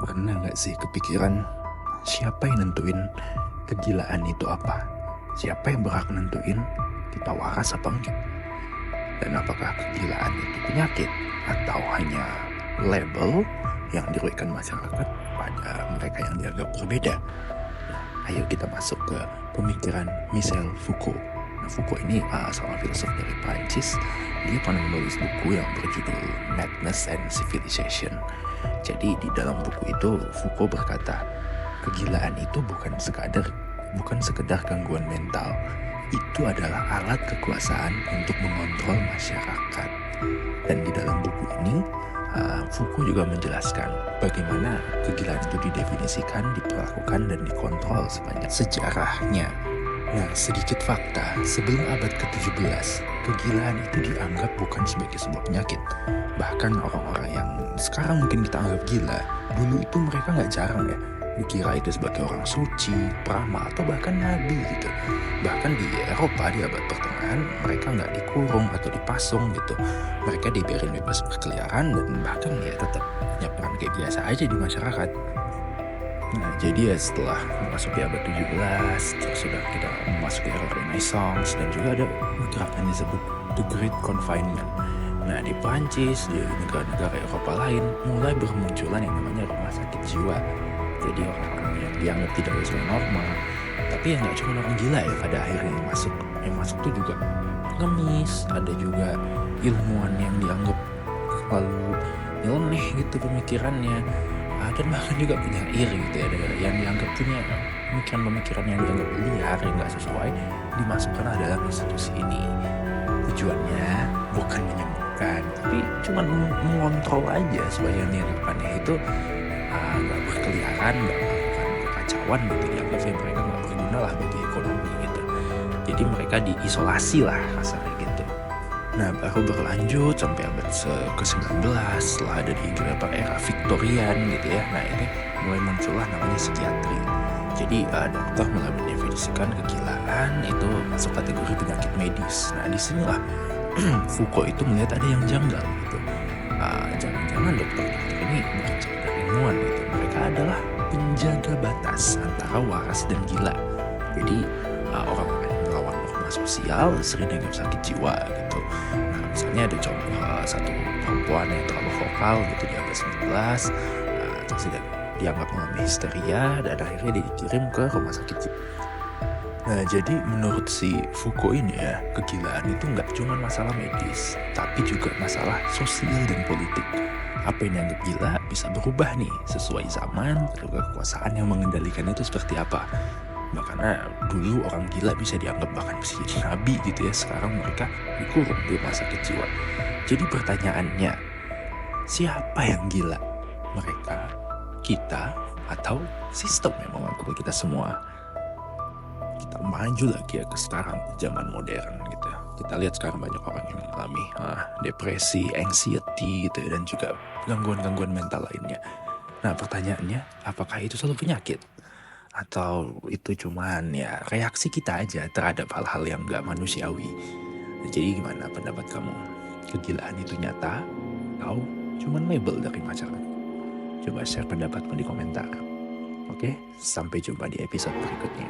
Pernah gak sih kepikiran siapa yang nentuin kegilaan itu apa? Siapa yang berhak nentuin kita waras apa enggak? Dan apakah kegilaan itu penyakit atau hanya label yang diberikan masyarakat pada mereka yang dianggap berbeda? Ayo kita masuk ke pemikiran Michel Foucault. Nah, Foucault ini seorang filsuf dari Prancis. Dia pernah menulis buku yang berjudul Madness and Civilization. Jadi di dalam buku itu Foucault berkata, kegilaan itu bukan sekedar gangguan mental. Itu adalah alat kekuasaan untuk mengontrol masyarakat. Dan di dalam buku ini Foucault juga menjelaskan bagaimana kegilaan itu didefinisikan, diperlakukan, dan dikontrol sepanjang sejarahnya. Nah, sedikit fakta, sebelum abad ke-17, kegilaan itu dianggap bukan sebagai sebuah penyakit. Bahkan orang-orang yang sekarang mungkin kita anggap gila, dulu itu mereka gak jarang ya dikira itu sebagai orang suci, peramal, atau bahkan nabi gitu. Bahkan di Eropa di abad pertengahan mereka nggak dikurung atau dipasung gitu. Mereka dibiarin bebas berkeliaran dan bahkan ya tetap punya peran kayak biasa aja di masyarakat. Nah, jadi ya setelah memasuki abad 17, terus sudah kita memasuki era Renaissance dan juga ada gerakan yang disebut The Great Confinement. Nah, di Prancis, di negara-negara Eropa lain mulai bermunculan yang namanya rumah sakit jiwa. Jadi orang-orang yang dianggap tidak sesuai normal, tapi ya nggak cuma orang gila ya pada akhirnya yang masuk tuh juga pengemis, ada juga ilmuwan yang dianggap terlalu nyeleneh gitu pemikirannya, dan bahkan juga punya iri gitu ya, ada yang dianggap punya pemikiran yang dianggap liar yang nggak sesuai dimasukkan dalam institusi ini. Tujuannya bukan menyembuhkan, tapi cuma mengontrol aja supaya yang aneh itu nggak berkeliaran, nggak melakukan kekacauan gitu, dianggapnya mereka nggak berguna lah bagi ekonomi gitu. Jadi mereka diisolasi lah kasarnya gitu. Nah, baru berlanjut sampai abad ke-19 setelah ada di era Victorian gitu ya. Nah, ini mulai muncullah namanya psikiatri. Jadi dokter mulai mendefinisikan kegilaan itu masuk kategori penyakit medis. Nah, disinilah Foucault itu melihat ada yang janggal gitu. Jangan-jangan dokter-dokter ini bukan sekedar ilmuwan gitu. Mereka adalah penjaga batas antara waras dan gila. Jadi orang-orang yang melawan norma sosial sering dianggap sakit jiwa gitu. Nah, misalnya ada contoh satu perempuan yang terlalu vokal gitu di abad 19, terus dianggap mengalami histeria dan akhirnya dikirim ke rumah sakit jiwa. Nah, jadi menurut si Foucault ini ya, kegilaan itu nggak cuma masalah medis, tapi juga masalah sosial dan politik. Apa yang dianggap gila bisa berubah nih sesuai zaman, juga kekuasaan yang mengendalikan itu seperti apa. Makanya dulu orang gila bisa dianggap bahkan bisa jadi nabi gitu ya, sekarang mereka dikurung di rumah sakit jiwa. Jadi pertanyaannya, siapa yang gila? Mereka, kita, atau sistem yang mengatur kita semua? Kita maju lagi ya ke sekarang, zaman modern gitu. Kita lihat sekarang banyak orang yang mengalami depresi, anxiety gitu, dan juga gangguan-gangguan mental lainnya. Nah, pertanyaannya, apakah itu selalu penyakit? Atau itu cuman ya reaksi kita aja terhadap hal-hal yang gak manusiawi? Nah, jadi gimana pendapat kamu? Kegilaan itu nyata atau cuman label dari masyarakat? Coba share pendapatmu di komentar. Oke, sampai jumpa di episode berikutnya.